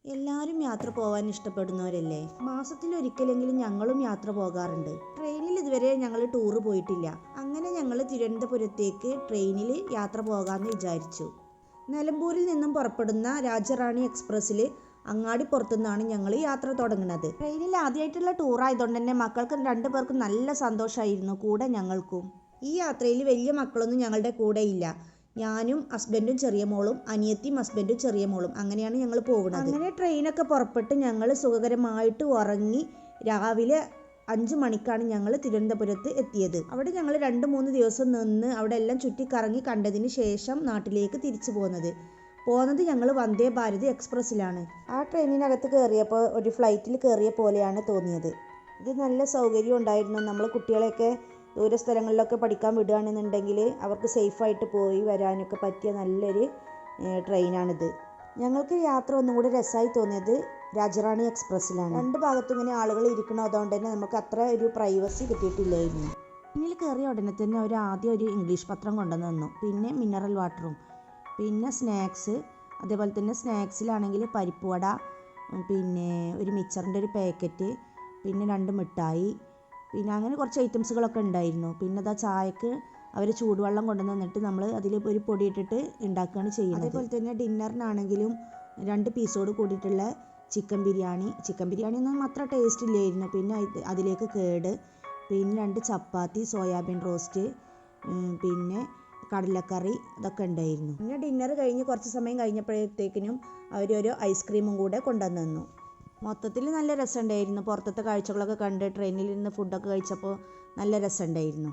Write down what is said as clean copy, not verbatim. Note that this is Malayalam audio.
എല്ലാവരും യാത്ര പോകാൻ ഇഷ്ടപ്പെടുന്നവരല്ലേ? മാസത്തിലൊരിക്കലെങ്കിലും ഞങ്ങളും യാത്ര പോകാറുണ്ട്. ട്രെയിനിൽ ഇതുവരെ ഞങ്ങൾ ടൂറ് പോയിട്ടില്ല. അങ്ങനെ ഞങ്ങൾ തിരുവനന്തപുരത്തേക്ക് ട്രെയിനിൽ യാത്ര പോകാമെന്ന് വിചാരിച്ചു. നിലമ്പൂരിൽ നിന്നും പുറപ്പെടുന്ന രാജറാണി എക്സ്പ്രസ്സിൽ അങ്ങാടിപ്പുറത്തുനിന്നാണ് ഞങ്ങൾ യാത്ര തുടങ്ങുന്നത്. ട്രെയിനിൽ ആദ്യമായിട്ടുള്ള ടൂറായതുകൊണ്ട് തന്നെ മക്കൾക്ക് 2 പേർക്കും നല്ല സന്തോഷമായിരുന്നു, കൂടെ ഞങ്ങൾക്കും. ഈ യാത്രയിൽ വലിയ മക്കളൊന്നും ഞങ്ങളുടെ കൂടെ ഇല്ല. ഞാനും ഹസ്ബൻഡും ചെറിയ മോളും, അനിയത്തിയും ഹസ്ബൻഡും ചെറിയ മോളും, അങ്ങനെയാണ് ഞങ്ങൾ പോകുന്നത്. അങ്ങനെ ട്രെയിനൊക്കെ പുറപ്പെട്ട് ഞങ്ങൾ സുഖകരമായിട്ട് ഉറങ്ങി രാവിലെ 5 മണിക്കാണ് ഞങ്ങൾ തിരുവനന്തപുരത്ത് എത്തിയത്. അവിടെ ഞങ്ങൾ 2-3 ദിവസം നിന്ന് അവിടെ എല്ലാം ചുറ്റിക്കറങ്ങി കണ്ടതിന് ശേഷം നാട്ടിലേക്ക് തിരിച്ചു പോകുന്നത് ഞങ്ങൾ വന്ദേ ഭാരത് എക്സ്പ്രസ്സിലാണ്. ആ ട്രെയിനിനകത്ത് കയറിയപ്പോൾ ഒരു ഫ്ലൈറ്റിൽ കയറിയ പോലെയാണ് തോന്നിയത്. ഇത് നല്ല സൗകര്യം ഉണ്ടായിരുന്നു. നമ്മൾ കുട്ടികളെയൊക്കെ ദൂര സ്ഥലങ്ങളിലൊക്കെ പഠിക്കാൻ വിടുകയാണെന്നുണ്ടെങ്കിൽ അവർക്ക് സേഫായിട്ട് പോയി വരാനൊക്കെ പറ്റിയ നല്ലൊരു ട്രെയിനാണിത്. ഞങ്ങൾക്ക് യാത്ര ഒന്നും കൂടി രസമായി തോന്നിയത് രാജറാണി എക്സ്പ്രസ്സിലാണ്. 2 ഭാഗത്തും ഇങ്ങനെ ആളുകൾ ഇരിക്കണം, അതുകൊണ്ട് തന്നെ നമുക്ക് അത്ര ഒരു പ്രൈവസി കിട്ടിയിട്ടില്ലായിരുന്നു. ട്രെയിനിൽ കയറിയ ഉടനെ തന്നെ അവർ ആദ്യം ഒരു ഇംഗ്ലീഷ് പത്രം കൊണ്ടുവന്ന് തന്നു, പിന്നെ മിനറൽ വാട്ടറും, പിന്നെ സ്നാക്സ്. അതേപോലെ തന്നെ സ്നാക്സിലാണെങ്കിൽ പരിപ്പ് വട, പിന്നെ ഒരു മിച്ചറിൻ്റെ ഒരു പാക്കറ്റ്, പിന്നെ 2 മിഠായി, പിന്നെ അങ്ങനെ കുറച്ച് ഐറ്റംസുകളൊക്കെ ഉണ്ടായിരുന്നു. പിന്നെ അതാ ചായക്ക് അവർ ചൂടുവെള്ളം കൊണ്ടുവന്ന് തന്നിട്ട് നമ്മൾ അതിൽ ഒരു പൊടി ഇട്ടിട്ട് ഉണ്ടാക്കുകയാണ് ചെയ്യുന്നത്. അതേപോലെ തന്നെ ഡിന്നറിനാണെങ്കിലും 2 പീസോട് കൂടിയിട്ടുള്ള ചിക്കൻ ബിരിയാണി ഒന്നും അത്ര ടേസ്റ്റ് ഇല്ലായിരുന്നു. പിന്നെ അതിലേക്ക് കേട്, പിന്നെ 2 ചപ്പാത്തി, സോയാബീൻ റോസ്റ്റ്, പിന്നെ കടലക്കറി, അതൊക്കെ ഉണ്ടായിരുന്നു. പിന്നെ ഡിന്നർ കഴിഞ്ഞ് കുറച്ച് സമയം കഴിഞ്ഞപ്പോഴത്തേക്കിനും അവരൊരു ഐസ്ക്രീമും കൂടെ കൊണ്ടുവന്ന് തന്നു. മൊത്തത്തിൽ നല്ല രസമുണ്ടായിരുന്നു. പുറത്തത്തെ കാഴ്ചകളൊക്കെ കണ്ട് ട്രെയിനിൽ നിന്ന് ഫുഡൊക്കെ കഴിച്ചപ്പോൾ നല്ല രസമുണ്ടായിരുന്നു.